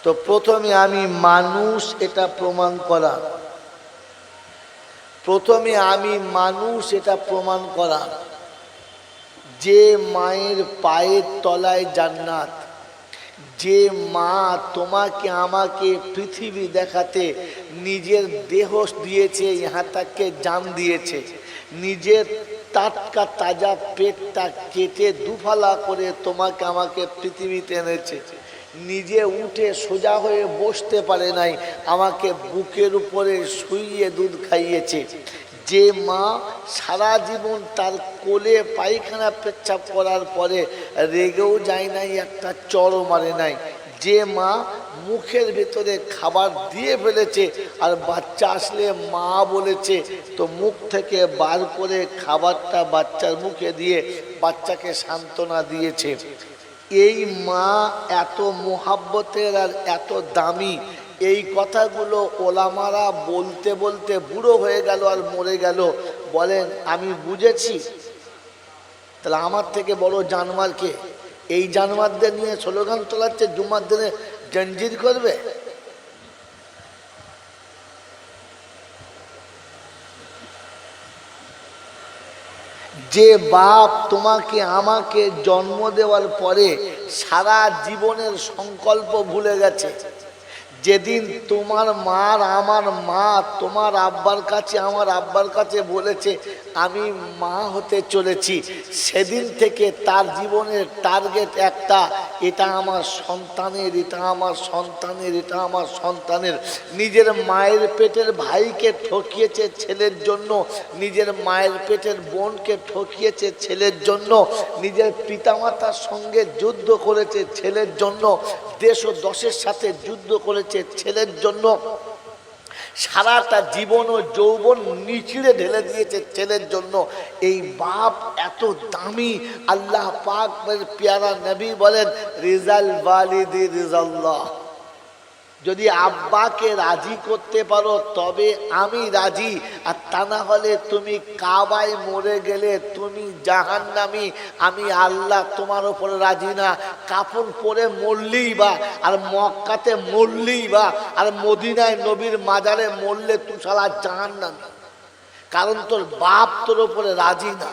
তো প্রথমে আমি মানুষ এটা প্রমাণ করা, যে মায়ের পায়ের তলায় জান্নাত, যে মা তোমাকে আমাকে পৃথিবী দেখাতে নিজের দেহ দিয়েছে, ইহা তাকে জান দিয়েছে, নিজের টাটকা তাজা পেটটা কেটে দুফালা করে তোমাকে আমাকে পৃথিবীতে এনেছে, নিজে উঠে সোজা হয়ে বসতে পারে নাই, আমাকে বুকের উপরে শুইয়ে দুধ খাইয়েছে, যে মা সারা জীবন তার কোলে পায়খানা পেচ্ছাপ করার পরে রেগেও যায় নাই, একটা চড়ও মারে নাই, যে মা মুখের ভেতরে খাবার দিয়ে ফেলেছে আর বাচ্চা আসলে মা বলেছে তো মুখ থেকে বার করে খাবারটা বাচ্চার মুখে দিয়ে বাচ্চাকে সান্ত্বনা দিয়েছে, এই মা এত মোহাব্বতের আর এত দামি, এই কথাগুলো ওলামারা বলতে বলতে বুড়ো হয়ে গেল আর মরে গেল। বলেন আমি বুঝেছি? তাহলে আমার থেকে বড় জানোয়ার কে? এই জানোয়ারদের নিয়ে স্লোগান তোলাচ্ছে, জুমার দিনে জঞ্জির করবে। যে বাপ তোমাকে আমাকে জন্ম দেওয়ার পরে সারা জীবনের সংকল্প ভুলে গেছে, যেদিন তোমার মার আমার মা তোমার আব্বার কাছে আমার আব্বার কাছে বলেছে আমি মা হতে চলেছি, সেদিন থেকে তার জীবনের টার্গেট একটা, এটা আমার সন্তানের, এটা আমার সন্তানের, এটা আমার সন্তানের। নিজের মায়ের পেটের ভাইকে ঠকিয়েছে ছেলের জন্য, নিজের মায়ের পেটের বোনকে ঠকিয়েছে ছেলের জন্য, নিজের পিতামাতার সঙ্গে যুদ্ধ করেছে ছেলের জন্য, দেশ ও দশের সাথে যুদ্ধ করেছে ছেলের জন্য, সারাটা জীবন ও যৌবন নিচিড়ে ঢেলে দিয়েছে ছেলের জন্য। এই বাপ এত দামি। আল্লাহ পাক পেয়ারা নবী বলেন রিজাল ওয়ালিদি রিজাল্লাহ, যদি আব্বাকে রাজি করতে পারো তবে আমি রাজি, আর তা না হলে তুমি কাবায় মরে গেলে তুমি জাহান্নামী, আমি আল্লাহ তোমার উপরে রাজি না। কাফন পরে মরলেই বা, আর মক্কাতে মরলেই বা, আর মদিনায় নবীর মাজারে মরলে তুই শালা জাহান্নামী, কারণ তোর বাপ তোর উপরে রাজি না।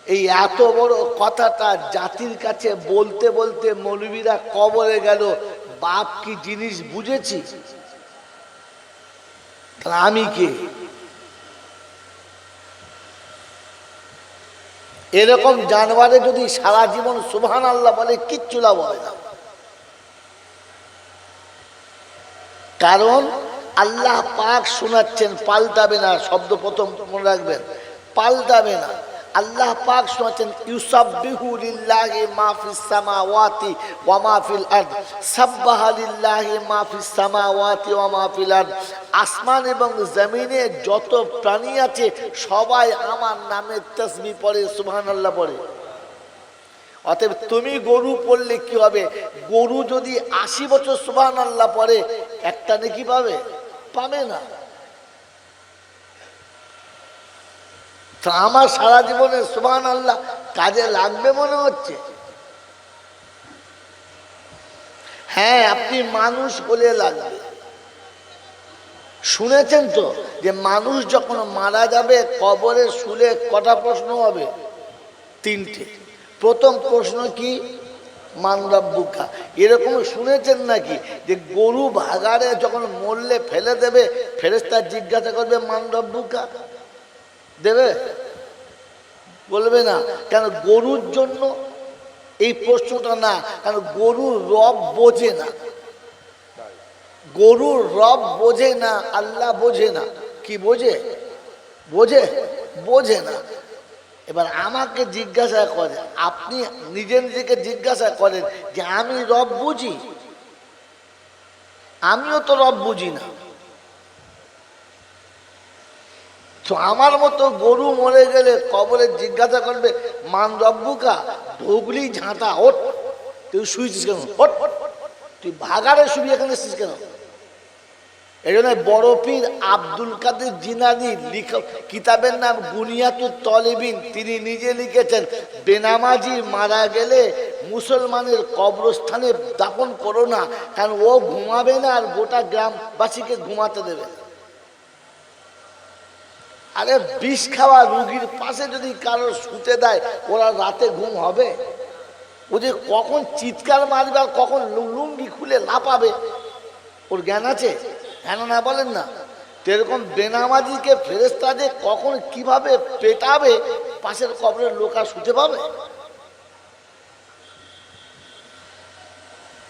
এই এত বড় কথাটা জাতির কাছে বলতে বলতে মৌলবীরা কবরে গেল। বাপ কি জিনিস বুঝেছি? আমি কে? এরকম জানোয়ারে যদি সারা জীবন সুবহানাল্লাহ বলে কিচ্ছু লাভ হয় না, কারণ আল্লাহ পাক শোনাচ্ছেন, পাল্টাবে না। শব্দ প্রথম মনে রাখবেন, পাল্টাবে না। আল্লাহ পাক শোনাচ্ছেন ইউসাব্বিহু লিল্লাহি মা ফিস সামাওয়াতি ওয়া মা ফিল আরদ, সাব্বাহা লিল্লাহি মা ফিস সামাওয়াতি ওয়া মা ফিল আরদ। আসমান এবং জমিনে যত প্রাণী আছে সবাই আমার নামে তাসবিহ পড়ে, সুবহানাল্লাহ পড়ে। অতএব তুমি গরু পড়লে কি হবে? গরু যদি 80 বছর সুবহানাল্লাহ পড়ে একটা নেকি পাবে? পাবে না। আমার সারা জীবনে সুবহানাল্লাহ কাজে লাগবে মনে হচ্ছে? হ্যাঁ, আপনি মানুষ হলে লাগবে। শুনেছেন তো যে মানুষ যখন মারা যাবে কবরে শুলে কটা প্রশ্ন হবে? 3টে। প্রথম প্রশ্ন কি? মান রাব্বুকা। এরকম শুনেছেন নাকি যে গরু ভাগাড়ে যখন মরলে ফেলে দেবে ফেরেশতা জিজ্ঞাসা করবে মান রাব্বুকা? দেবে? বলবে না। কেন? গরুর জন্য এই প্রশ্নটা না, কারণ গরুর রব বোঝে না, গরুর রব বোঝে না, আল্লাহ বোঝে না। কি বোঝে? বোঝে না। এবার আমাকে জিজ্ঞাসা করে, আপনি নিজে নিজেকে জিজ্ঞাসা করেন যে আমি রব বুঝি? আমিও তো রব বুঝি না। তো আমার মতো গরু মরে গেলে কবরে জিজ্ঞাসা করবে মান রব্বুকা? ঢুকলি ঝাঁটা, ওঠ, তুই শুয়েছিস কেন? ওঠ, তুই ভাগাড়ে শুবি, এখানে এসেছিস কেন? এই জন্য বড় পীর আব্দুল কাদের জিলানী কিতাবের নাম বুনিয়াতুত তলিবিন, তিনি নিজে লিখেছেন বেনামাজি মারা গেলে মুসলমানের কবরস্থানে দাফন করো না, কারণ ও ঘুমাবে না আর গোটা গ্রামবাসীকে ঘুমাতে দেবে না। আরে বিষ খাওয়া রুগীর পাশে যদি কারোর শুতে দেয়, ওরা রাতে ঘুম হবে? ও যে কখন চিৎকার মারবে আর কখন লুঙ্গি খুলে লাফাবে, ওর জ্ঞান আছে? হ্যাঁ না বলেন না? এরকম বেনামাজিকে ফেরেশতা যে কখন কিভাবে পেটাবে, পাশের কবরের লোক আর শুতে পাবে?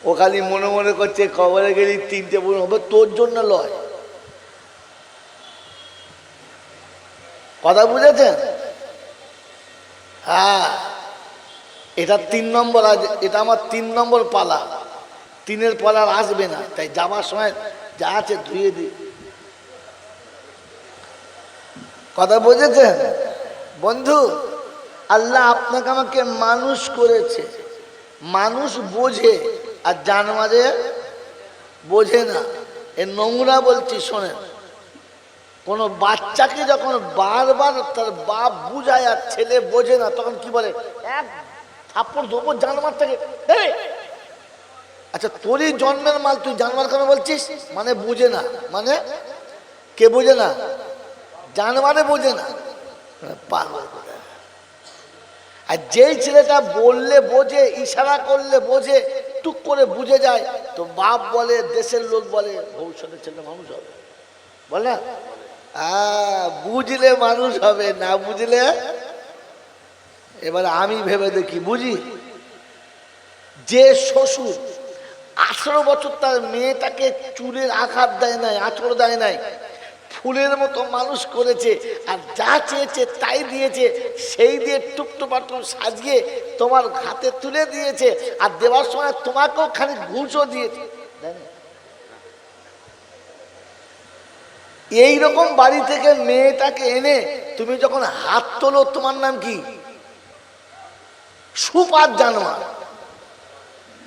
ও খালি মনে মনে করছে কবরে গেলি 3টে বোন হবে, তোর জন্য লয়। কথা বুঝেছেন? হ্যাঁ, এটা 3 নম্বর, আজ এটা আমার 3 নম্বর পালা। 3-এর পালা আর আসবে না, তাই যাবার সময় যা আছে ধুয়ে দিই। কথা বুঝেছেন বন্ধু? আল্লাহ আপনাকে আমাকে মানুষ করেছে, মানুষ বোঝে আর জানোয়ারে বোঝে না। এ নোংরা বলছি শোনেন। কোনো বাচ্চাকে যখন বারবার তার বাপ বুঝায় আর ছেলে বোঝে না, তখন কি বলে? এক থাপ্পড় দেবো জানোয়ার থেকে। আচ্ছা, তোরই জন্মের মাল, তুই জানোয়ার কেন বলছিস? মানে বুঝে না। মানে কে বোঝে না? জানোয়ারে বোঝে না, পাগল। আর যেই ছেলেটা বললে বোঝে, ইশারা করলে বোঝে, টুক করে বুঝে যায়, তো বাপ বলে, দেশের লোক বলে ভবিষ্যতের ছেলে মানুষ হবে। বলে না? বুঝলে মানুষ হবে, না বুঝলে। এবার আমি ভেবে দেখি, বুঝি। যে শ্বশুর 18 বছর তার মেয়েটাকে চুলের আঘাত দেয় নাই, আঁচড় দেয় নাই, ফুলের মতো মানুষ করেছে, আর যা চেয়েছে তাই দিয়েছে, সেই দিয়ে টুকটুপাটুক সাজিয়ে তোমার হাতে তুলে দিয়েছে, আর দেওয়ার সময় তোমাকেও খালি ঘুষও দিয়েছে। এইরকম বাড়ি থেকে মেয়েটাকে এনে তুমি যখন হাত তোলো, তোমার নাম কি? সুপার জানোয়ার।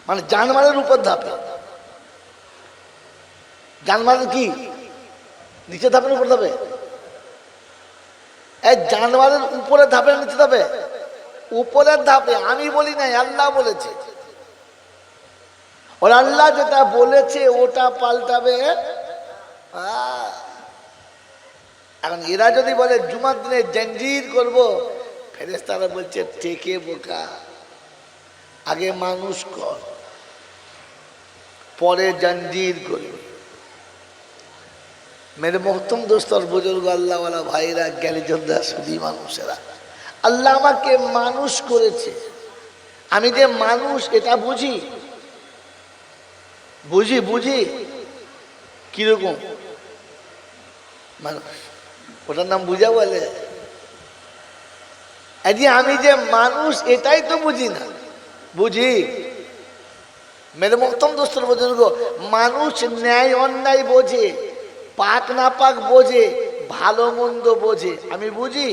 মানে জানোয়ারের উপর ধাপে। জানোয়ারের কি নিচে ধাপের উপর ধাপে? এই জানোয়ারের উপরে ধাপে নিচে ধাপে? উপরের ধাপে। আমি বলি নাই, আল্লাহ বলেছে। ওর আল্লাহ যেটা বলেছে ওটা পাল্টাবে। এখন এরা যদি বলে জুমার দিনে জঞ্জির করবো, ফেরেশতারা বলছে টেকে বোকা, আগে মানুষ কর, পরে জঞ্জির করবে। মেরে মোহতম দোস্ত আর বুজুর্গ, আল্লাহওয়ালা ভাইরা, জ্ঞানীজনরা, শুধু মানুষেরা, আল্লাহ আমাকে মানুষ করেছে। আমি যে মানুষ এটা বুঝি, বুঝি বুঝি কিরকম মানুষ, ওটার নাম বুঝা বলে। আমি যে মানুষ এটাই তো বুঝি না। বুঝি মেরে মোহতম দোস্তর বুজুর্গ, মানুষ ন্যায় অন্যায় বোঝে, পাক না পাক বোঝে, ভালো মন্দ বোঝে। আমি বুঝি।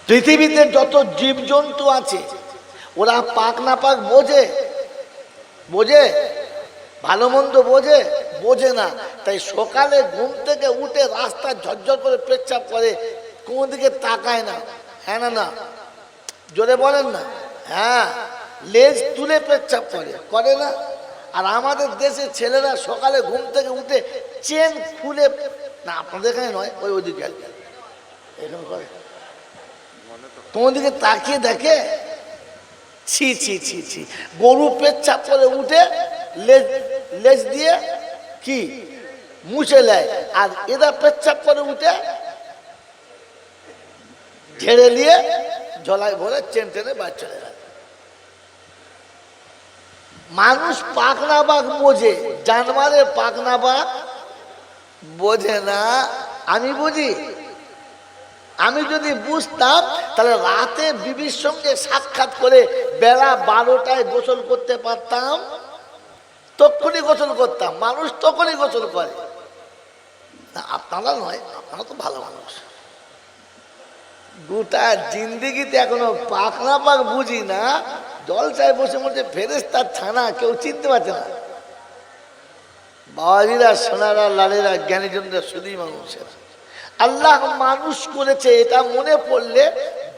পৃথিবীতে যত জীবজন্তু আছে, ওরা পাক না পাক বোঝে? বোঝে? ভালো মন্দ বোঝে? বোঝে না। তাই সকালে ঘুম থেকে উঠে রাস্তা ঝরঝর করে পেচ্ছাপ করে, কোন দিকে তাকায় না। হ্যাঁ না? না জোরে বলেন না। হ্যাঁ, লেজ তুলে পেচ্ছাপ করে, করে না? আর আমাদের দেশের ছেলেরা সকালে ঘুম থেকে উঠে চেন খুলে, না আপনাদের এখানে নয়, ওইদিকে এরকম করে, কোন দিকে তাকিয়ে দেখে। ছি ছি ছি ছি। গরু পেচ্ছাপ করে উঠে লেজ দিয়ে কি মুছে নেয়, আর এরা পেচ্ছাপ করে উঠে ঝেড়ে নিয়ে ঝোলায় ভরে চেন টেনে বাড়ি চলে গেল। মানুষ পাকনা বাঘ বোঝে, জানোয়ারের পাকনা বাঘ বোঝে না। আমি বুঝি। আমি যদি বুঝতাম, তাহলে রাতে বিবির সঙ্গে সাক্ষাৎ করে বেলা 12টায় গোসল করতে পারতাম, তখনই গোসল করতাম। মানুষ তখনই গোসল করে না, আপনারা নয়, আপনারা তো ভালো মানুষ। গোটা জিন্দিগিতে এখনো পাকনা পাক বুঝি না। জলসায় বসে বসে ফেরেশতার ছানা, কেউ চিনতে পারছে না। বাবাজিরা, সোনারা, লালেরা, জ্ঞানীজনরা, শুধুই মানুষের। আল্লাহ মানুষ করেছে এটা মনে পড়লে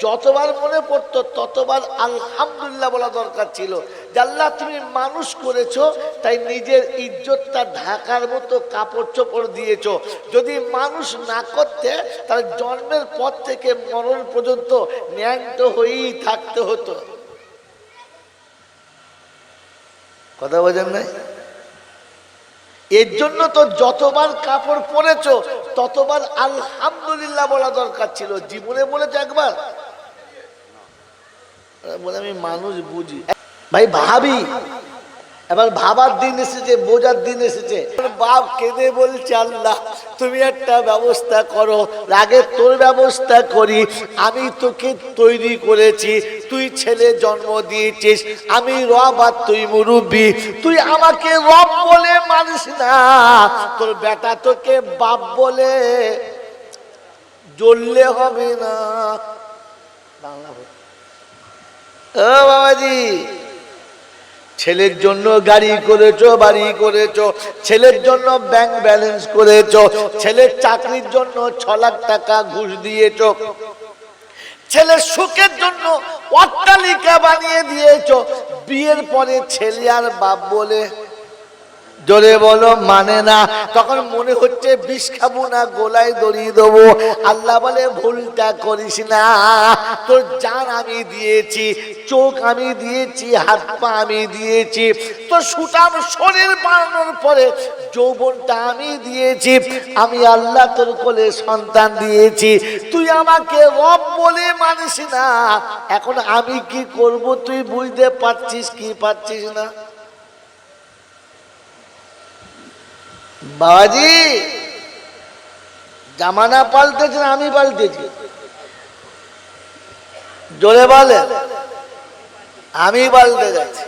যতবার মনে পড়তো ততবার আলহামদুলিল্লাহ বলা দরকার ছিল যে আল্লাহ তুমি মানুষ করেছো, তাই নিজের ইজ্জতটা ঢাকার মতো কাপড় চোপড় দিয়েছো। যদি মানুষ না করতে তাহলে জন্মের পর থেকে মরণ পর্যন্ত ন্যাংট হয়েই থাকতে হতো। কথা বোঝেন নাই? এর জন্য তো যতবার কাপড় পরেছো ততবার আলহামদুলিল্লাহ বলা দরকার ছিল। জীবনে বলেছো একবার? বলে আমি মানুষ বুঝি ভাই, ভাবি। এবার ভাবার দিন এসেছে, বোঝার দিন এসেছে। বাপ কেঁদে বলছে আল্লাহ তুমি একটা ব্যবস্থা করো, আগে তোর ব্যবস্থা করি। আমি তোকে তৈরি করেছি, তুই ছেলে জন্ম দিয়েছিস, আমি রব আর তুই মুরব্বি, তুই আমাকে রব বলে মানিস না, তোর বেটা তোকে বাপ বলে জ্বললে হবে না। বাংলা ও বাবাজি, ছেলের জন্য গাড়ি করেছো, বাড়ি করেছো, ছেলের জন্য ব্যাংক ব্যালেন্স করেছো, ছেলের চাকরির জন্য 6 লাখ টাকা ঘুষ দিয়েছো, ছেলের সুখের জন্য অট্টালিকা বানিয়ে দিয়েছো। বিয়ের পরে ছেলে আর বাপ বলে জোরে বলো মানে না। তখন মনে হচ্ছে বিষ খাবো না, গোলায় দড়িয়ে দেবো। আল্লাহ বলে ভুলটা করিস না, তোর জান আমি দিয়েছি, চোখ আমি দিয়েছি, হাত পা আমি দিয়েছি, তোর সুঠাম শরীর বানানোর পরে যৌবনটা আমি দিয়েছি, আমি আল্লাহ তোর কোলে সন্তান দিয়েছি, তুই আমাকে রব বলে মানিস না। এখন আমি কি করব তুই বুঝতে পারছিস কি পারছিস না? বাবাজি, জামানা পাল্টেছে না আমি পাল্টেছি? জোরে বলে। আমি পাল্টে যাচ্ছি।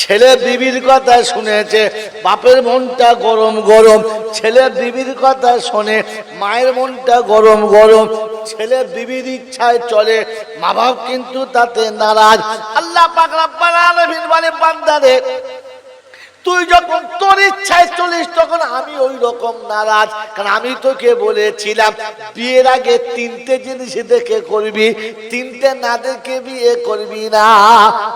ছেলে বিবির কথা শুনেছে, বাপের মনটা গরম গরম। ছেলে বিবির কথা শোনে, মায়ের মনটা গরম গরম। ছেলে বিবির ইচ্ছায় চলে, মা বাপ কিন্তু তাতে নারাজ। আল্লাহ পাক রব্বুল আলামিন বলে বান্দারে, তুই যখন তোর ইচ্ছায় চলিস তখন আমি ওই রকম নারাজ। কারণ আমি তোকে বলেছিলাম বিয়ের আগে 3টে জিনিস দেখে করবি, 3টে না দেখে বিয়ে করবি না।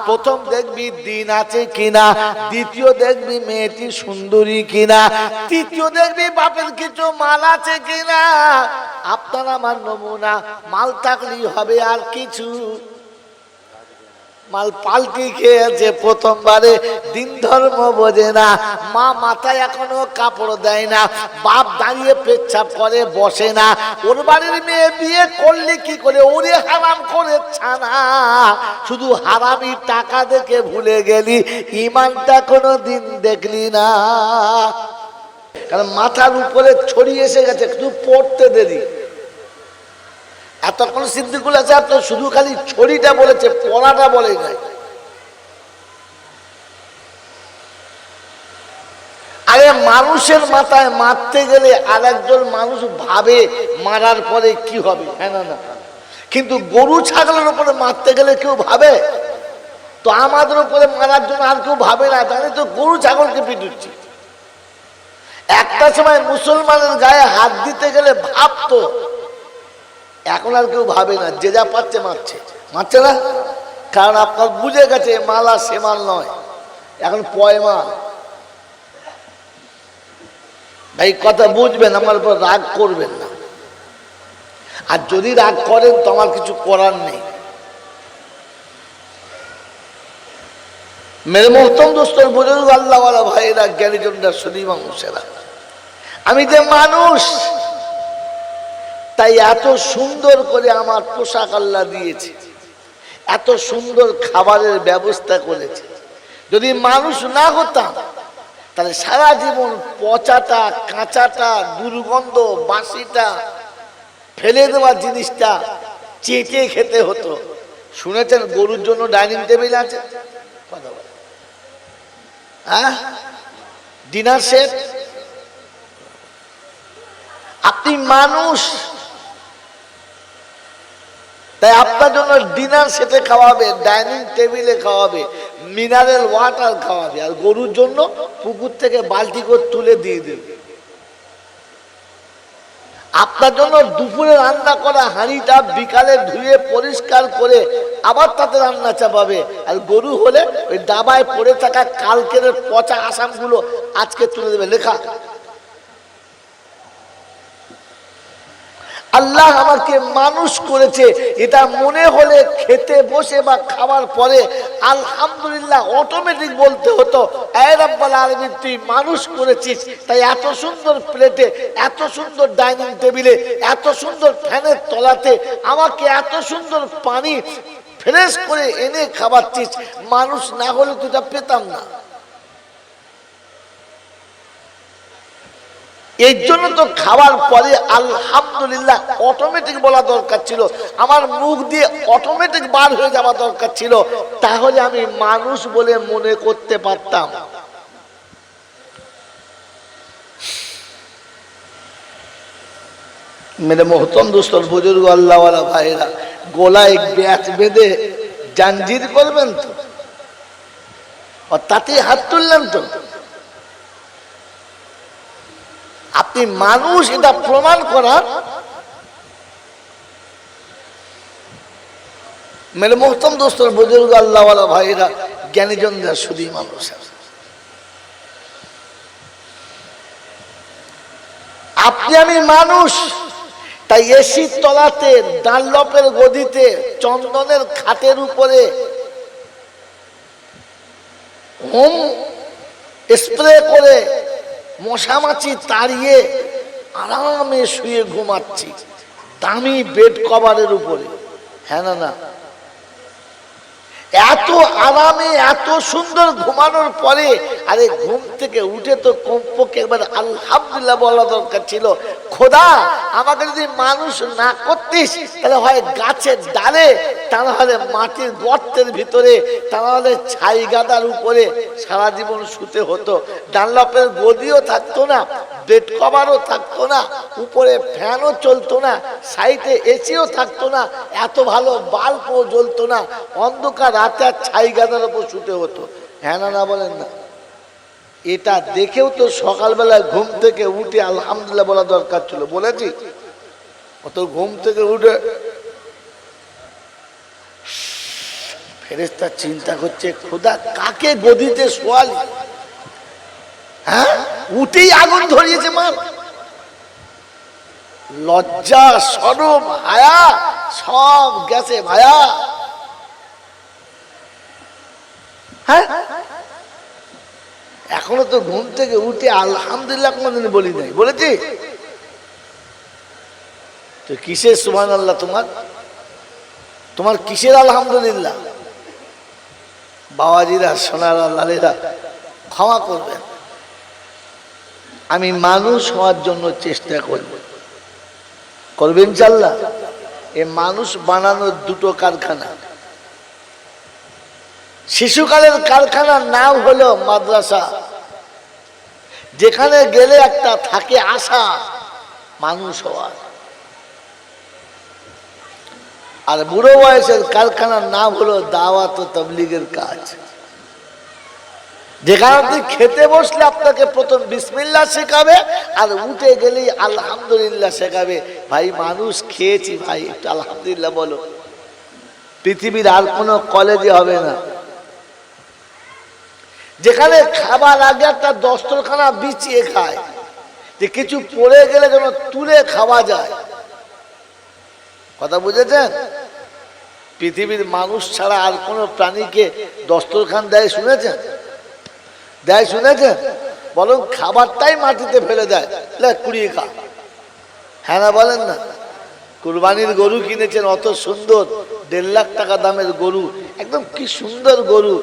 প্রথম দেখবি দিন আছে কিনা, দ্বিতীয় দেখবি মেয়েটি সুন্দরী কিনা, তৃতীয় দেখবি বাপের কিছু মাল আছে কিনা। আপনার আমার নমুনা, মাল থাকলেই হবে, আর কিছু মাল পাল্টি খেয়েছে। প্রথমবারে দিন ধর্ম বোঝে না, মা মাথায় এখনো কাপড় দেয় না, বাপ দাঁড়িয়ে পেচ্ছাপ করে বসে না। ওর বাড়ির মেয়ে বিয়ে করলে কি করে, ওরে হারাম করে ছানা। শুধু হারামি টাকা দেখে ভুলে গেলি, ইমানটা কোনো দিন দেখলি না। কারণ মাথার উপরে ছড়িয়ে এসে গেছে, শুধু পড়তে দেরি। এতক্ষণ সিদ্দিকুল আছে আপনার শুধু খালি ছড়িটা বলেছে, পড়াটা বলে নাই। আরে মানুষের মাথায় মারতে গেলে আর একজন মানুষ ভাবে মারার পরে কি হবে, হ্যাঁ না না। কিন্তু গরু ছাগলের উপরে মারতে গেলে কেউ ভাবে? তো আমাদের উপরে মারার জন্য আর কেউ ভাবে না, জানি তো গরু ছাগলকে পিটুচ্ছি। একটা সময় মুসলমানের গায়ে হাত দিতে গেলে ভাবতো, এখন আর কেউ ভাবে না, যে যা পাচ্ছে মারছে। মারছে না? কারণ আপনার বুঝে গেছে মাল আর সে মাল নয়, এখন পয় মাল। ভাই কথা বুঝবেন, আমার উপর রাগ করবেন না। আর যদি রাগ করেন তো আমার কিছু করার নেই। মেরে মোহতম দোস্তর বুজুর্গ আল্লাহওয়ালা ভাইরা, জ্ঞানীজনরা, সুধী মানুষেরা, আমি যে মানুষ তাই এত সুন্দর করে আমার পোশাক আল্লাহ দিয়েছে, এত সুন্দর খাবারের ব্যবস্থা করেছে। যদি মানুষ না হতাম তাহলে সারা জীবন পচাটা, কাঁচাটা, দুর্গন্ধ, বাসিটা, ফেলে দেওয়া জিনিসটা চেটে খেতে হতো। শুনেছেন গরুর জন্য ডাইনিং টেবিল আছে? হ্যাঁ, ডিনার সেট। আপনি মানুষ, তাই আপনার জন্য ডিনার সেটে খাওয়াবে, ডাইনিং টেবিলে খাওয়াবে, মিনারেল ওয়াটার খাওয়াবে। আর গরুর জন্য পুকুর থেকে বালতি করে তুলে দিয়ে দেবে। আপনার জন্য দুপুরে রান্না করা হাঁড়িটা বিকালে ধুয়ে পরিষ্কার করে আবার তাতে রান্না চাপাবে। আর গরু হলে ওই ডাবায় পড়ে থাকা কালকের পচা আসামগুলো আজকে তুলে দেবে লেখা। আল্লাহ আমাকে মানুষ করেছে, এটা মনে হলে খেতে বসে বা খাওয়ার পরে আলহামদুলিল্লাহ অটোমেটিক বলতে হতো, এ রব্বুল আলামিন তুই মানুষ করেছিস, তাই এত সুন্দর প্লেটে, এত সুন্দর ডাইনিং টেবিলে, এত সুন্দর ফ্যানের তলাতে আমাকে এত সুন্দর পানি ফ্রেশ করে এনে খাওয়াচ্ছিস। মানুষ না হলে তুই এটা পেতাম না। এই জন্য তো খাওয়ার পরে আলহামদুলিল্লাহ অটোমেটিক বলা দরকার ছিল, আমার মুখ দিয়ে অটোমেটিক বার হয়ে যাওয়া দরকার ছিল, তাহলে আমি মানুষ বলে মনে করতে পারতাম। মেরে মোহতরম দোস্তর বুজুর্গ আল্লাহওয়ালা ভাইরা, গলায় ব্যাচ বেঁধে জাঞ্জির করবেন তো, আর তাতেই হাত তুললেন তো? আপনি মানুষ, এটা প্রমাণ করার। মেরে মোহতরম দোস্তর বুজুর্গ আল্লাহওয়ালা ভাইরা, জ্ঞানীজনরা শুধুই মানুষ। আপনি আমি মানুষ, তাই এসির তলাতে, ডানলপের গদিতে, চন্দনের খাটের উপরে হোম স্প্রে করে মশামাছি তাড়িয়ে আরামে শুয়ে ঘুমাচ্ছি দামি বেড কভারের উপরে। হ্যাঁ না না, এত আরামে এত সুন্দর ঘুমানোর পরে আরে ঘুম থেকে উঠে তো কমপক্ষে একবার আলহামদুলিল্লাহ বলা দরকার ছিল, খোদা আমাকে যদি মানুষ না করতিস তাহলে হয় গাছের ডালে, তা নাহলে মাটির গর্তের ভিতরে, তা নাহলে ছাই গাদার উপরে সারা জীবন শুতে হতো। ডানলপের গদিও থাকতো না, বেড কভারও থাকতো না, উপরে ফ্যানও চলতো না, সাইডে এসিও থাকতো না, এত ভালো বাল্বও জ্বলতো না, অন্ধকার রাতে আর ছাই গাদার উপর শুতে হতো। হ্যাঁ না না বলেন না? এটা দেখেও তো সকালবেলা ঘুম থেকে উঠে আলহামদুলিল্লাহ বলা দরকার ছিল। বলেছি? অত ঘুম থেকে উঠে ফেরেশতা চিন্তা করছে, খোদা কাকে গদিতে শোয়ালি? হ্যাঁ, উঠেই আগুন ধরিয়েছে মার। লজ্জা শরম হায়া সব গেছে ভায়া। হ্যাঁ, এখনো তো ঘুম থেকে উঠে আলহামদুলিল্লাহ কোনদিন বলি নাই। বলেছি তো? কিসের সুবহানাল্লাহ তোমার? তোমার কিসের আলহামদুলিল্লাহ? বাবাজিরা, সোনারা, লালেরা, ক্ষমা করবেন, আমি মানুষ হওয়ার জন্য চেষ্টা করব। করবেন ইনশাআল্লাহ? এ মানুষ বানানোর দুটো কারখানা। শিশুকালের কারখানার নাম হলো মাদ্রাসা, যেখানে গেলে একটা থাকে আশা মানুষ হওয়ার। আর বুড়ো বয়সের কারখানার নাম হলো দাওয়াত ও তাবলীগের কাজ, যেখানে আপনি খেতে বসলে আপনাকে প্রথম বিসমিল্লাহ শেখাবে, আর উঠে গেলেই আলহামদুলিল্লাহ শেখাবে। ভাই মানুষ খেয়েছি ভাই, একটু আলহামদুলিল্লাহ বলো। পৃথিবীর আর কোনো কলেজে হবে না যেখানে খাবার আগে একটা দস্তরখানা বিছিয়ে খায়, যে কিছু পড়ে গেলে যেন তুলে খাওয়া যায়। কথা বুঝেছেন? পৃথিবীর মানুষ ছাড়া আর কোন প্রাণীকে দস্তরখান দেয় শুনেছেন? দেয় শুনেছেন? বরং খাবারটাই মাটিতে ফেলে দেয়, কুড়িয়ে খা। হ্যাঁ না বলেন না? কুরবানির গরু কিনেছেন, অত সুন্দর 1.5 লাখ টাকা দামের গরু, একদম কি সুন্দর গরু,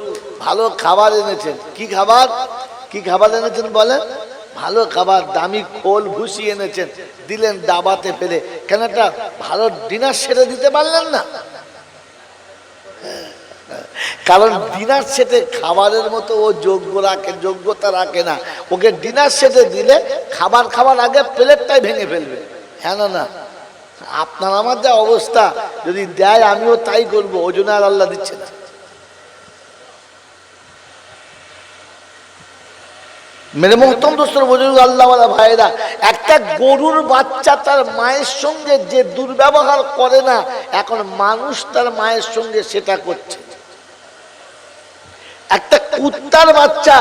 ভালো খাবার এনেছেন। কি খাবার? কি খাবার এনেছেন বলেন? ভালো খাবার, দামি খোল ভুসি এনেছেন, দিলেন ডাবাতে ফেলে। কেন একটা ভালো ডিনার সেরে দিতে পারলেন না? কারণ ডিনার সেটে খাবারের মতো ও যোগ্যতা রাখে না। ওকে ডিনার সেটে দিলে খাবার খাবার আগে প্লেটটাই ভেঙে ফেলবে। হ্যাঁ না না? আপনার আমার যা অবস্থা, যদি দেয় আমিও তাই করবো, ওই জন্য আর আল্লাহ দিচ্ছে না। মেরে মোহতম দোস্তর বুজুর্গ আল্লাহওয়ালা ভাইরা, একটা গরুর বাচ্চা তার মায়ের সঙ্গে যে দুর্ব্যবহার করে না, এখন মানুষ তার মায়ের সঙ্গে সেটা করছে। একটা কুত্তার বাচ্চা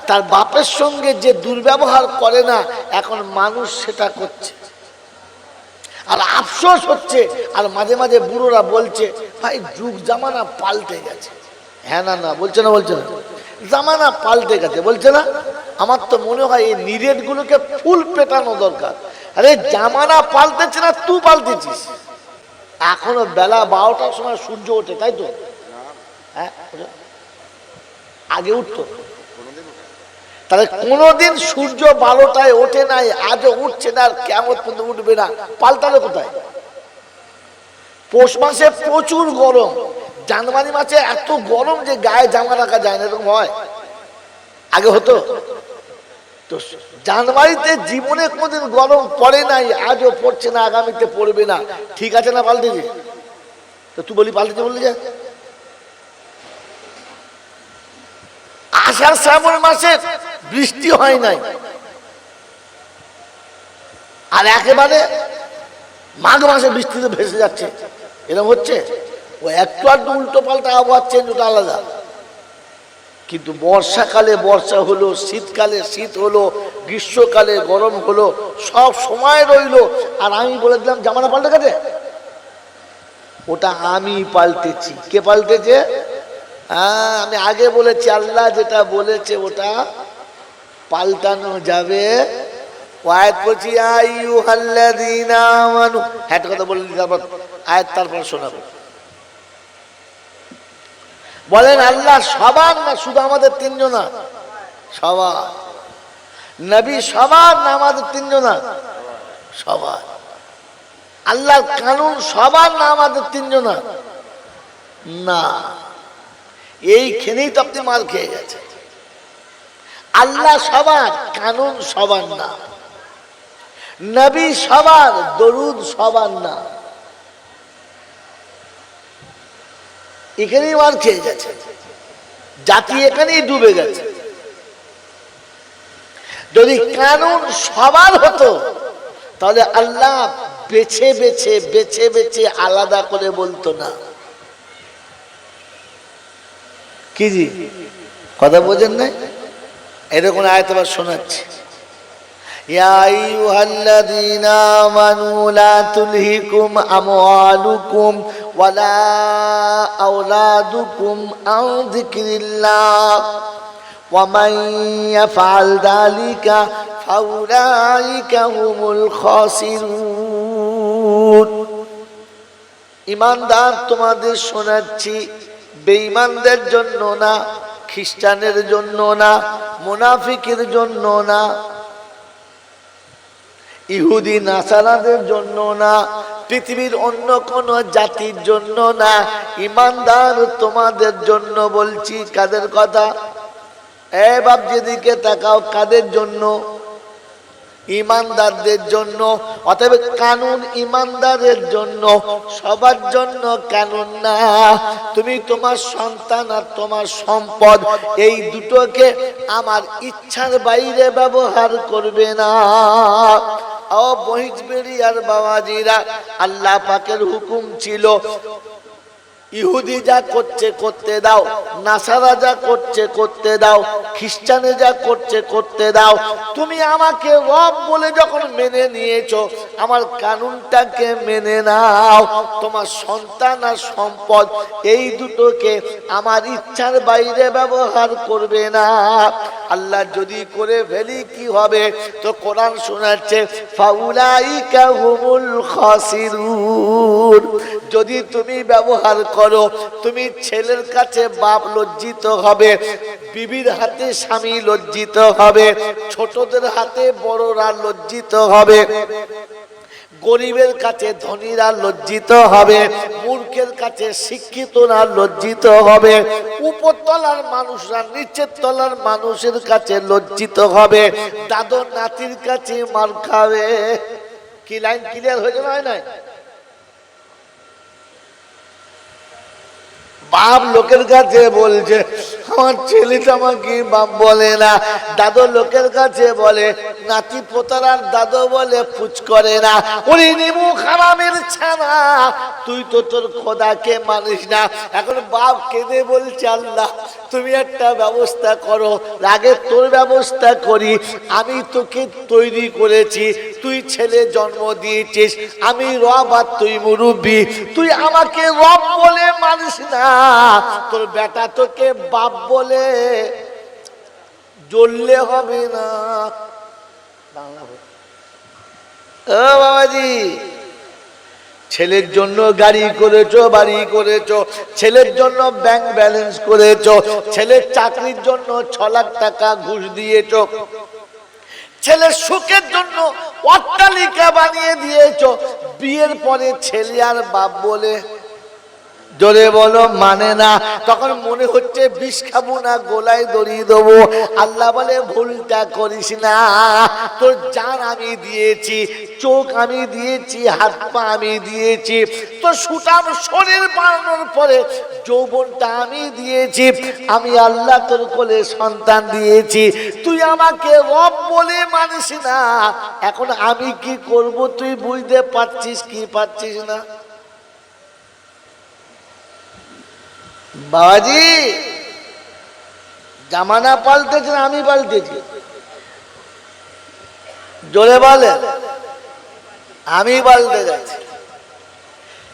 তার বাপের সঙ্গে যে দুর্ব্যবহার করে না, এখন মানুষ সেটা করছে। আর আফসোস হচ্ছে, আর মাঝে মাঝে বুড়োরা বলছে, ভাই যুগ জামানা পাল্টে গেছে। হ্যাঁ না না বলছে না, বলছে না, জামানা পাল্টে গেছে বলছে না। আমার তো মনে হয় এই নিরেট গুলোকে ফুল পেটানো দরকার। আরে জামানা পাল্টেছে না, তুই পাল্টেছিস। এখনো বেলা 12টার সময় সূর্য ওঠে, তাই তো? হ্যাঁ, আগে উঠতো, তাহলে কোনদিন সূর্য 12টায় ওঠে নাই, আজও উঠছে না, আর কিয়ামত পর্যন্ত উঠবে না। পাল্টালো কোথায়? পৌষ মাসে প্রচুর গরম, জানুয়ারি মাসে এত গরম যে গায়ে জামা রাখা যায় না, এরকম হয়? আগে হতো তো? জানুয়ারিতে জীবনে কোনদিন গরম পড়ে নাই, আজও পড়ছে না, আগামীতে পড়বে না। ঠিক আছে না পাল্টেছে? তো তুই বলি পাল্টেছে, বললি যে আষাঢ় শ্রাবণ মাসে বৃষ্টি হয় নাই, আর একেবারে মাঘ মাসে বৃষ্টিতে ভেসে যাচ্ছে, এরকম হচ্ছে? ও একটু আধটু উল্টো পাল্টা আবহাওয়া চেঞ্জ, ওটা আলাদা। কিন্তু বর্ষাকালে বর্ষা হলো, শীতকালে শীত হলো, গ্রীষ্মকালে গরম হলো, সব সময় রইলো। আর আমি বলে দিলাম জামানা পাল্টে গেছে। ওটা আমি পাল্টেছি। কে পাল্টেছে? হ্যাঁ, আমি আগে বলেছি, আল্লাহ যেটা বলেছে ওটা পাল্টানো যাবে। আয়াত বলছি, আইয়ুহাল্লাযীনা আমানু, হ্যাঁ কথা বলে তারপর আয়াত তারপর শোনাবো। বলেন আল্লাহ সবার না শুধু আমাদের তিনজনা? সবার। নবী সবার না আমাদের তিনজনা? সবার। আল্লাহর কানুন সবার না আমাদের তিনজনা? না। এইখানেই তো আপনি মার খেয়ে গেছে। আল্লাহ সবার, কানুন সবার না। নবী সবার, দরুদ সবার না। এখানেই মার খেয়ে গেছে, জাতি এখানেই ডুবে গেছে। যদি কানুন সবার হতো, তাহলে আল্লাহ বেছে বেছে বেছে বেছে আলাদা করে বলতো না। কি জি কথা বোঝেন না? এরকম আয়াত আবার শোনাচ্ছি, ইয়া আইয়ুহাল্লাযীনা আমানু লা তুলহিকুম আমওয়ালুকুম ওয়ালা আওলাদুকুম আন যিকরিল্লাহ ওয়া মান ইয়াফআল যালিকা ফাউলাইকা হুমুল খাসিরুন। ঈমানদার তোমাদের শোনাচ্ছি, বেঈমানদের জন্য না, খ্রিস্টানের জন্য না, মুনাফিকের জন্য না, ইহুদি নাসারাদের জন্য না, পৃথিবীর অন্য কোন জাতির জন্য না। ঈমানদার তোমাদের জন্য বলছি। কাদের কথা? এ বাপ যেদিকে তাকাও, কাদের জন্য? ঈমানদারদের জন্য। অতএব কানুন ঈমানদারের জন্য, সবার জন্য কানুন না। তুমি তোমার সন্তান আর তোমার সম্পদ, এই দুটোকে আমার ইচ্ছার বাইরে ব্যবহার করবে না। ও বহিজবেড়ি আর বাবাজিরা, আল্লাহ পাকের হুকুম ছিল, ইহুদি যা করছে করতে দাও, নাসারা যা করছে করতে দাও, খ্রিস্টানে যা করছে করতে দাও। তুমি আমাকে রব বলে যখন মেনে নিয়েছো, আমার কানুনটাকে মেনে নাও। তোমার সন্তান আর সম্পদ, এই দুটোকে আমার ইচ্ছার বাইরে ব্যবহার করবে না। আল্লাহ যদি করে ফেলি কি হবে? তো কোরআন শোনাচ্ছে, ফাউলাইকা হুমুল খাসিরুন। যদি তুমি ব্যবহার করো, তুমি ছেলের কাছে বাপ লজ্জিত হবে, বিবির হাতে স্বামী লজ্জিত হবে, ছোটদের হাতে বড়রা লজ্জিত হবে, গরিবের কাছে ধনীরা লজ্জিত হবে, মূর্খের কাছে শিক্ষিতরা লজ্জিত হবে, উপরতলার মানুষরা নিচের তলার মানুষের কাছে লজ্জিত হবে, দাদর নাতির কাছে মার খাবে। কি লাইন ক্লিয়ার হয়েছে না? হয় নাই? বাপ লোকের কাছে বলছে, আমার ছেলেটা আমাকে বাপ বলে না, দাদু লোকের কাছে বলে নাতি পোতারার দাদু বলে পুচ করে না। ওরে নেমু খারামের ছানা, তুই তো তোর খোদাকে মানিস না। এখন বাপ কেঁদে বলছে আল্লাহ তুমি একটা ব্যবস্থা করো, আগে তোর ব্যবস্থা করি। আমি তোকে তৈরি করেছি, তুই ছেলে জন্ম দিয়েছিস, আমি রব আর তুই মুরব্বি, তুই আমাকে রব বলে মানিস না, তোর বেটা তোকে বাপ বলে জ্বললে হবে না। ও বাবাজি, ছেলের জন্য গাড়ি করেছো, বাড়ি করেছো, ছেলের জন্য ব্যাংক ব্যালেন্স করেছো, ছেলের চাকরির জন্য 6 লাখ টাকা ঘুষ দিয়েছো, ছেলের সুখের জন্য অট্টালিকা বানিয়ে দিয়েছো, বিয়ের পরে ছেলে আর বাপ বলে জোরে বলো মানে না। তখন মনে হচ্ছে বিষ খাবো না, গোলায় দড়ি দেবো। আল্লাহ বলে ভুলটা করিস না, তোর জান আমি দিয়েছি, চোখ আমি দিয়েছি, হাত পা আমি দিয়েছি, তোর সুঠাম শরীর বানানোর পরে যৌবনটা আমি দিয়েছি, আমি আল্লাহ তোর কোলে সন্তান দিয়েছি, তুই আমাকে রব বলে মানিস না। এখন আমি কি করব তুই বুঝতে পারছিস কি পারছিস না? বাবাজি, জামানা পাল্টেছে না আমি পাল্টেছি? জোরে বলে। আমি পাল্টে যাচ্ছি।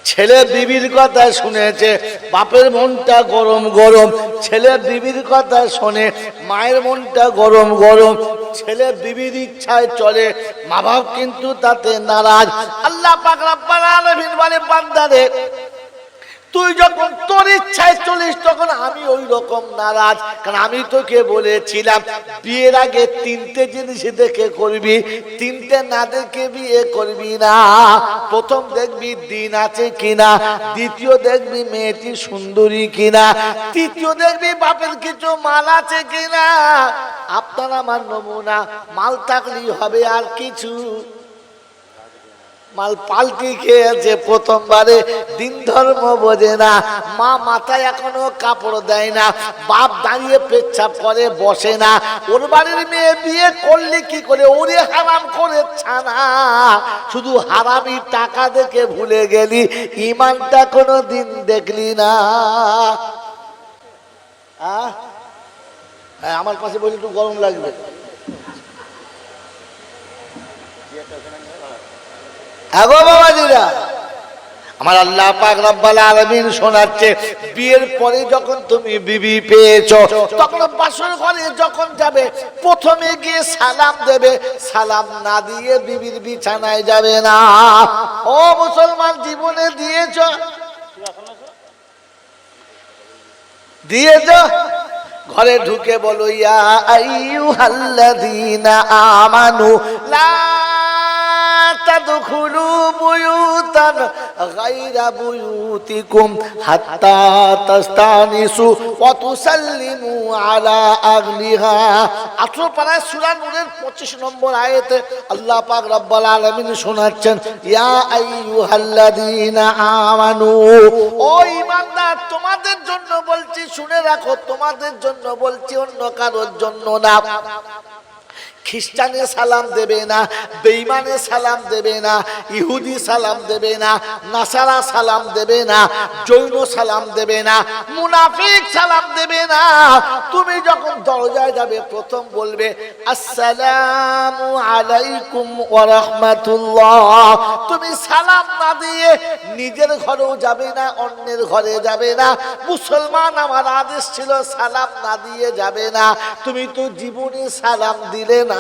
ছেলে বিবির কথা শুনেছে, বাপের মনটা গরম গরম, ছেলে বিবির কথা শোনে, মায়ের মনটা গরম গরম, ছেলে বিবির ইচ্ছায় চলে, মা বাপ কিন্তু তাতে নারাজ। আল্লাহ পাক রব্বুল আলামিন বলে বান্দারে তুই যখন তোর ইচ্ছায় চলিস তখন আমি ওই রকম নারাজ। কারণ আমি তোকে বলেছিলাম বিয়ের আগে 3টে জিনিস দেখে করবি, 3টে না দেখে বিয়ে করবি না। প্রথম দেখবি দিন আছে কিনা, দ্বিতীয় দেখবি মেয়েটি সুন্দরী কিনা, তৃতীয় দেখবি বাপের কিছু মাল আছে কিনা। আপনার আমার নমুনা, মাল থাকলেই হবে, আর কিছু মাল পাল্টি খেয়েছে। প্রথমবারে দিন ধর্ম বোঝে না, মা মাথায় এখনো কাপড় দেয় না, বাপ দাঁড়িয়ে পেচ্ছাপ করে বসে না। ওর বাড়ির মেয়ে বিয়ে করলে কি করে, ওরে হারাম করে ছানা। শুধু হারামি টাকা দেখে ভুলে গেলি, ইমানটা কোনো দিন দেখলি না। আমার পাশে বসে একটু গরম লাগবে। আগো বাবাজিরা, আমার আল্লাহ পাক রব্বুল আলামিন শোনাচ্ছে বিয়ের পরে যখন তুমি বিবি পেয়েছো তখন বাসর ঘরে যখন যাবে প্রথমে গিয়ে সালাম দেবে, সালাম না দিয়ে বিবির বিছানায় যাবে না। ও মুসলমান, জীবনে দিয়েছো দিয়েছো? ঘরে ঢুকে বলো ইয়া আইয়ুহাল্লাযীনা আমানু লা তাদখুলু বুয়ুতান গায়রা বুয়ুতিকুম হাত্তা তাস্তানিসু ওয়া তুসাল্লিমু আলা আহলিহা। 18 পারা সূরা নূরের 25 নম্বর আয়াতে আল্লাহ পাক রব্বুল আলামিন শোনাচ্ছেন ইয়া আইয়ুহাল্লাযীনা আমানু, ও ঈমানদার তোমাদের জন্য বলছি, শুনে রাখো, তোমাদের জন্য বলছি, অন্য কারোর জন্য না। খ্রিস্টানে সালাম দেবে না, বেঈমানে সালাম দেবে না, ইহুদি সালাম দেবে না, নাসারা সালাম দেবে না, জৈন সালাম দেবে না, মুনাফিক সালাম দেবে না। তুমি যখন দরজায় যাবে প্রথম বলবে আসসালামু আলাইকুম ওয়া রাহমাতুল্লাহ। তুমি সালাম না দিয়ে নিজের ঘরেও যাবে না, অন্যের ঘরে যাবে না। মুসলমান, আমার আদেশ ছিল সালাম না দিয়ে যাবে না। তুমি তো জীবনে সালাম দিলে না,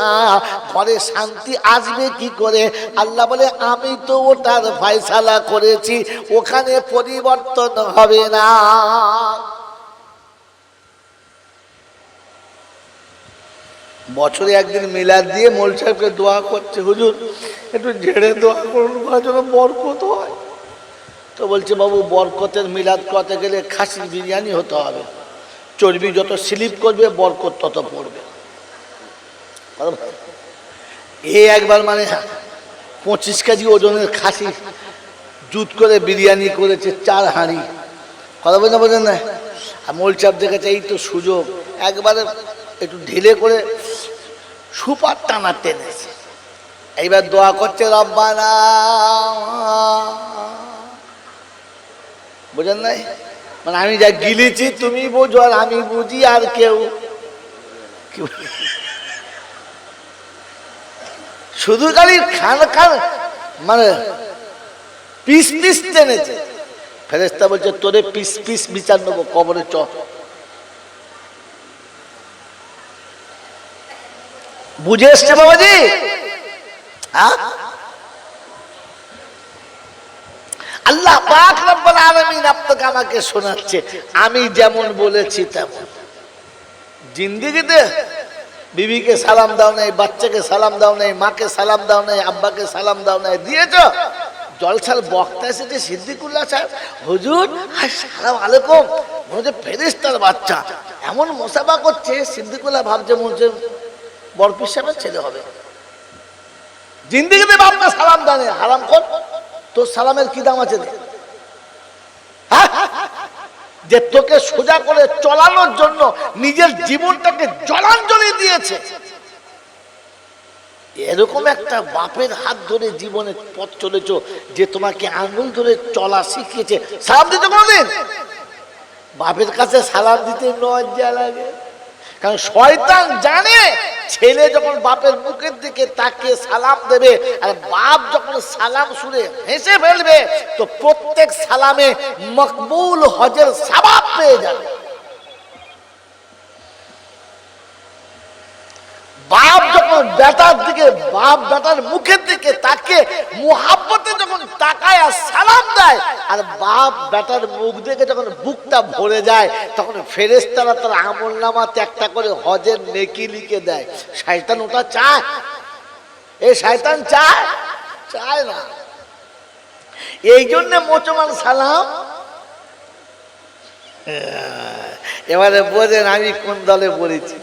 ঘরে শান্তি আসবে কি করে? আল্লাহ বলে আমি তো ওটার ফয়সালা করেছি, ওখানে পরিবর্তন হবে না। বছরে একদিন মিলাদ দিয়ে মোল সাহেবকে দোয়া করছে, হুজুর একটু ঝেড়ে দোয়া করুন, যেন বরকত হয়। তো বলছে বাবু বরকতের মিলাদ করতে গেলে খাসির বিরিয়ানি হতে হবে, চর্বি যত স্লিপ করবে বরকত তত পড়বে। একবার মানে 25 কেজি ওজনের খাসি জুত করে বিরিয়ানি করেছে 4 হাঁড়ি। কথা বলতে বোঝেন না? মৌলচাপ দেখেছে এই তো সুযোগ, একবারে একটু ঢিলে করে সুপার টানা টেনেছে। এইবার দোয়া করছে রব্বানা, বুঝেন নাই? মানে আমি যা গিলেছি তুমি বোঝো আর আমি বুঝি আর কেউ শুধু খালি খান খান মানে পিস পিস টেনেছে। ফেরেশতা বলছে তোরে পিস পিস বিচার নেবো, কবরে চ। বুঝে এসছে বাবাজি? আল্লাহ পাক রব্বুল আলামিন আপনাকে আমাকে শোনাচ্ছে, আমি যেমন বলেছি তেমন। জিন্দেগিতে বিবিকে সালাম দাও নাই, বাচ্চাকে সালাম দাও নাই, মাকে সালাম দাও নাই, আব্বাকে সালাম দাও নাই, দিয়েছ? জলসার বক্তা এসেছে সিদ্দিকুল্লাহ সাহেব, হুজুর আসসালামু আলাইকুম, মনে ফেরেশতার বাচ্চা এমন মোসাফা করছে, সিদ্দিকুল্লাহ ভাবছে মনে বরপির সাহেবের ছেলে হবে। জিন্দেগিতে বাপকে সালাম দাও নাই, হারাম কর, তোর সালামের কি দাম আছে? যে তোকে সোজা করে চলানোর জন্য নিজের জীবনটাকে জলাঞ্জলি দিয়েছে, এরকম একটা বাপের হাত ধরে জীবনের পথ চলেছ যে তোমাকে আঙুল ধরে চলা শিখিয়েছে। সালাম দিতে কোনদিন বাপের কাছে সালাম দিতে লজ্জা লাগে, কারণ শয়তান জানে ছেলে যখন বাপের মুখের দিকে তাকিয়ে সালাম দেবে আর বাপ যখন সালাম শুনে হেসে ফেলবে তো প্রত্যেক সালামে মকবুল হজের সওয়াব পেয়ে যাবে। বাপ যখন বেটার দিকে, বাপ বেটার মুখের দিকে তাকিয়ে মুহাব্বতে যখন তাকায় আর সালাম দেয় আর বাপ বেটার মুখ দেখে যখন বুকটা ভরে যায় তখন ফেরেশতারা তার আমলনামাতে একটা করে হজের নেকি লিখে দেয়। শয়তান ওটা চায়? এই শয়তান চায়? চায় না। এই জন্য মোচমান সালাম। এবারে বোঝেন আমি কোন দলে পড়েছি।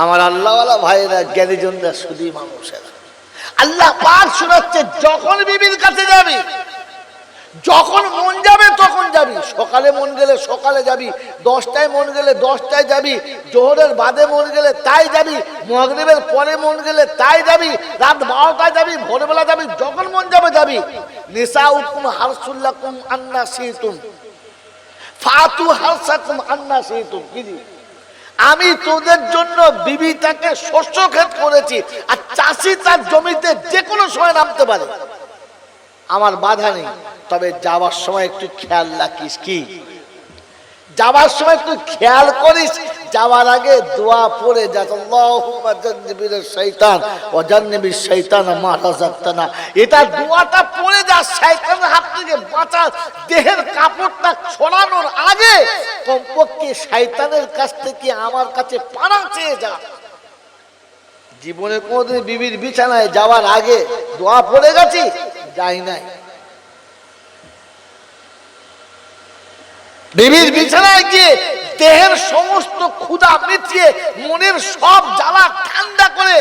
আমার আল্লাহওয়ালা ভাইয়েরা, জ্ঞানীজনরা, শুধুই মানুষেরা, আল্লাহ পাক শোনাচ্ছে যখন বিবির কাছে যাবি, যখন মন যাবে তখন যাবি। সকালে মন গেলে সকালে যাবি, 10টায় মন গেলে 10টায় যাবি, জোহরের বাদে মন গেলে তাই যাবি, মাগরিবের পরে মন গেলে তাই যাবি, রাত 12টায় যাবি, ভোরবেলা যাবি, যখন মন যাবে যাবি। নিসাউকুম হারসুল লাকুম আন্না শিতুম ফাতু হারসাকুম আন্না শিতুম। কি আমি তোদের জন্য বিবিটাকে শস্য ক্ষেত করেছি, আর চাষি তার জমিতে যে কোনো সময় নামতে পারে, আমার বাধা নেই। তবে যাওয়ার সময় একটু খেয়াল রাখিস। কি যাওয়ার সময় একটু খেয়াল করিস, যাওয়ার আগে দোয়া পড়ে যা, আল্লাহুম্মা জান্নিবির শাইতান ওয়া জান্নিবিশ শাইতানা মা রাযাকতানা। এটা দোয়াটা পড়ে যা, শয়তানের হাত থেকে বাঁচার দেহের কাপড়টা ছড়ানোর আগে কমপক্ষে শয়তানের কাছ থেকে আমার কাছে পানা চেয়ে যা। জীবনে কোনোদিন বিবির বিছানায় যাওয়ার আগে দোয়া পড়ে গেছি? যাই নাই। বিবির বিছানায় গিয়ে দেহের সমস্ত ক্ষুধা মিটিয়ে মনের সব জ্বালা ঠান্ডা করে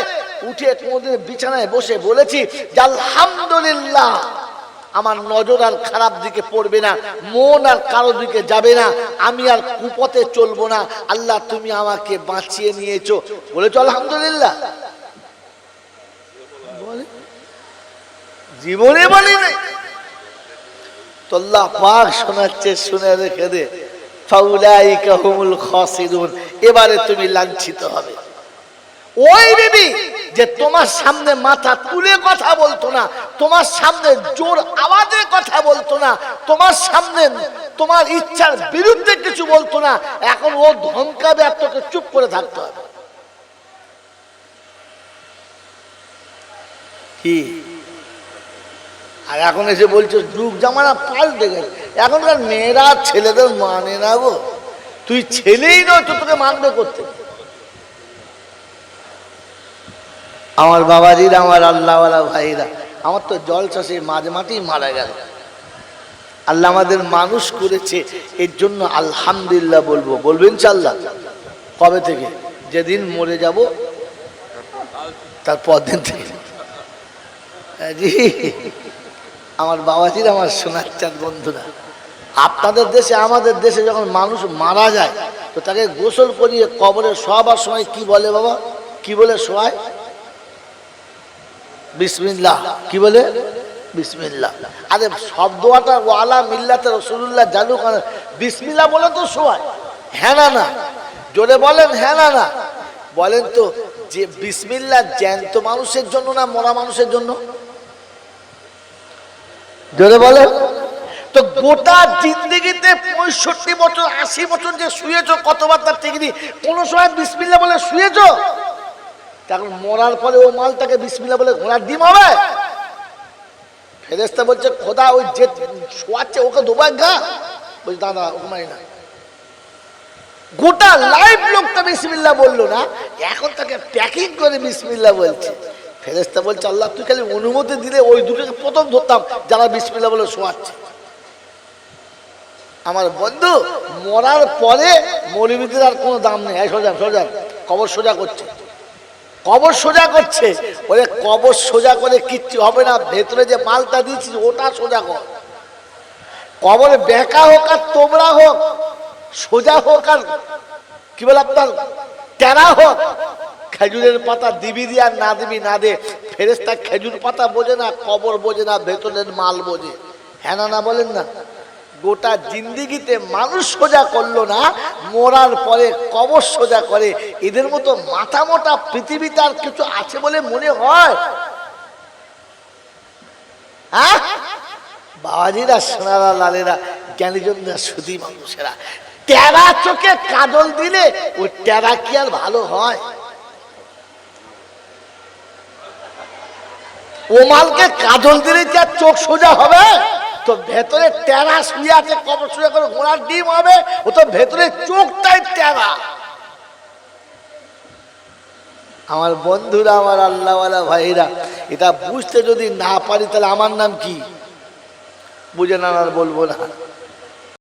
উঠে তোমাদের বিছানায় বসে বলেছি যে আলহামদুলিল্লাহ, আমার নজর আর খারাপ দিকে পড়বে না, মন আর কারো দিকে যাবে না, আমি আর কুপথে চলবো না। আল্লাহ তুমি আমাকে বাঁচিয়ে নিয়েছো। বলেছো আলহামদুলিল্লাহ? জীবনে বলি নাই তো। আল্লাহ পাক শোনাচ্ছে, শুনে রেখে দে, ফাউলাইকা হুমুল খাসিরুন। এবারে তুমি লাঞ্ছিত হবে। ওই বিবি যে তোমার সামনে মাথা তুলে কথা বলতো না, তোমার সামনে জোর আওয়াজে কথা বলতো না, তোমার সামনে তোমার ইচ্ছার বিরুদ্ধে কিছু বলতো না, এখন ও ধমকাবে আর তোকে চুপ করে থাকতে হবে। কি আর এখন এসে বলছো যুগ জামানা পাল্টে গেছে, এখনকার মেয়েরা ছেলেদের মানে না গো। তুই ছেলেই নয় তো তোকে মানবে করতে। আমার বাবাজিরা, আমার আল্লাহওয়ালা ভাইরা, আমার তো জলসা সেই মাঝে মাঠেই মারা গেল। আল্লাহ আমাদের মানুষ করেছে, এর জন্য আলহামদুলিল্লাহ বলবো। বলবো ইনশাআল্লাহ। কবে থেকে? যেদিন মরে যাব তারপর দিন থেকে। জি আমার বাবাজিরা, আমার সোনার চাঁদ বন্ধুরা, আপনাদের দেশে আমাদের দেশে যখন মানুষ মারা যায় তো তাকে গোসল করিয়ে কবরে শোয়াবার সময় কি বলে বাবা, কি বলে শোয়ায়? বিসমিল্লাহ। কি বলে? বিসমিল্লাহ। আরে সব দোয়াটা ওয়ালা মিল্লাতে রাসূলুল্লাহ জানু, বিসমিল্লাহ বলে তো শোয়ায়। হ্যাঁ না না? জোরে বলেন হ্যাঁ না না? বলেন তো যে বিসমিল্লাহ জ্যান্ত মানুষের জন্য না মরা মানুষের জন্য? জোরে বলেন। তো গোটা জিন্দগিতে 65 বছর 80 বছর যে শুয়েছ কতবার তার ঠিক নেই, কোনো সময় বিসমিল্লাহ বলে শুয়েছ? তখন মরার পরে ও মালটাকে বিসমিল্লাহ বলে ঘোড়ার ডিম হবে? ফেরেশতা বলছে খোদা ওই যে শোয়াচ্ছে ওকে দোবাক ঘা। বলছে দাদা ওকে মারি না। গোটা লাইফ লোকটা বিসমিল্লাহ বললো না, এখন তাকে প্যাকিং করে বিসমিল্লাহ বলছে। ফেরেশতা বলছে আল্লাহ তুই খালি অনুমতি দিলে ওই দুটোকে প্রথম ধরতাম যারা বিসমিল্লাহ বলে শোয়াচ্ছে। আমার বন্ধু মরার পরে মৌলবীদের আর কোনো দাম নেই। সোজা সোজা কবর সোজা করছে, কবর সোজা করছে। ওরে কবর সোজা করে কিচ্ছু হবে না, ভেতরে যে মালটা দিয়েছিস ওটা সোজা কর। কবরে বেঁকা হোক আর তোমরা হোক, সোজা হোক আর কি বলে আপনার টেরা হোক, খেজুরের পাতা দিবি দি আর না দিবি না দে, ফেরেশতা খেজুর পাতা বোঝে না, কবর বোঝে না, ভেতরের মাল বোঝে। হ্যাঁ না না বলেন না? গোটা জিন্দিগিতে মানুষ সোজা করলো না, মরার পরে কবর সোজা করে। এদের মতো মাথা মোটা পৃথিবীতে আর কিছু আছে বলে মনে হয়? হ্যাঁ বাবাজিরা, সোনারা, লালেরা, জ্ঞানীজনরা, সুধী মানুষেরা, টেরা চোখে কাজল দিলে ওই টেরা কি আর ভালো হয়? ও মালকে কাজল দিলে কি আর চোখ সোজা হবে? তো ভেতরে টেরা শুয়ে আছে, কবর সোজা করে ঘোড়ার ডিম হবে? ও তো ভেতরে চোখটাই টেরা। আমার বন্ধুরা, আমার আল্লাহওয়ালা ভাইরা, এটা বুঝতে যদি না পারি তাহলে আমার নাম কি বুঝে না আর বলবো না।